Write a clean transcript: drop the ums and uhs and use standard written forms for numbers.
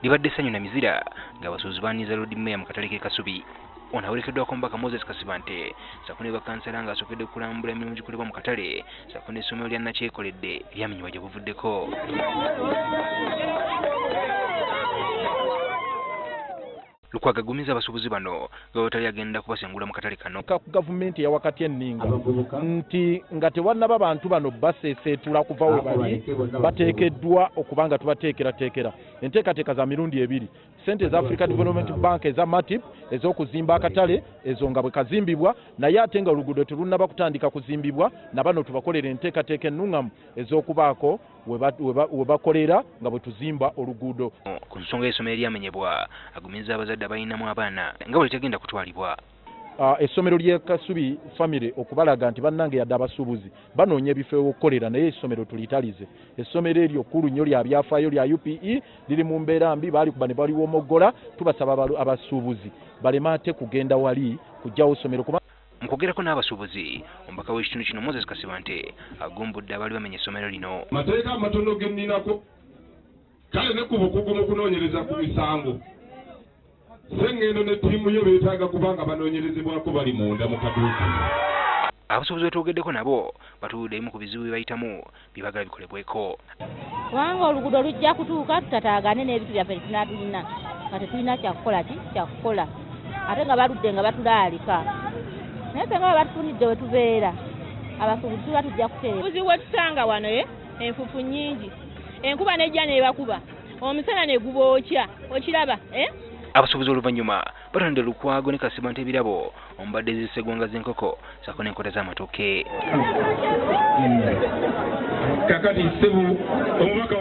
libadde ssanyu na mizira ng'abasuubuzi baaniza Lord Mayor mu katale k'e Kasubi. Ono awerekeddwako Omubaka Moses Kasibante ssaako ne bakansala ng'asookedde kulambula emirimu gikolebwa mu katale ssaako n'essomero lya Nakyekoledde lyamenyebwa gye buvuddeko. Lukwago agumiza abasuubuzi bano nga bwe agenda kubasengula mu katale kano. Gavumenti ya wakati enninga nti nga tewannaba abantu bano baseeseetula kuva we bali bateekeddwa okuba nga tubateekerateekera enteekateeka za mirundi ebiri. Sente za Africa Development Bank eza MATIP ez'okuzimba akatale ezo nga bwe kazimbibwa naye ate nga oluguudo terunnaba kutandika kuzimbibwa na bano tubakolera enteekateeka ennungamu ez'okubaako we bakolera nga bwe tuzimba oluguudo. Ku nsonga y'essomero eryamenyebwa agumiza abazadde abalinamu abaana nga bwe litegenda kutwalibwa. Essomero ly'e Kasubi family okubalaga nti bannange yadde abasuubuzi banoonya ebifo ew'okukolera naye essomero tulitalize. Essomero eryo kkulu nnyo lya byafaayo lya UPE liri mu mbeera mbi baali kuba ne baliwo omoggola tubasaba abasuubuzi baleme ate kugenda wali kuggyawo essomero. Mu kwogerako n'abasuubuzi omubaka w'ekitundu kino Moses Kasibante agumbudde abaali bamenya essomero lino. Mateeka amatono ge nninako kale ne ku bukugu mu kunoonyereza ku misango sengendo ne ttiimu yo beetaaga kubanga banoonyerezebwako bali munda mu kaduuka. Abasuubuzi betwogeddeko nabo batuuddemu ku bizibu bye bayitamu bye baagala bikolebweko. Kubanga oluguudo lujja kutuuka tutataagane n'ebintu byaffe tulina nga tetulina kyakukola ate nga baludde nga batulaalika naye senga bwe batufunidde we tubeera abasuubuzi tuba tujja kuteera. Buzi we tusanga wano enfufu nnyingi enkuba nejja nebakuba omusana ne gubookya okiraba Abasuubuzi oluvannyuma batonedde Lukwago ne Kasibante ebirabo omubadde zisegwanga z'enkoko ssaako n'enkota z'amatooke. Kakati Ssebu omubaka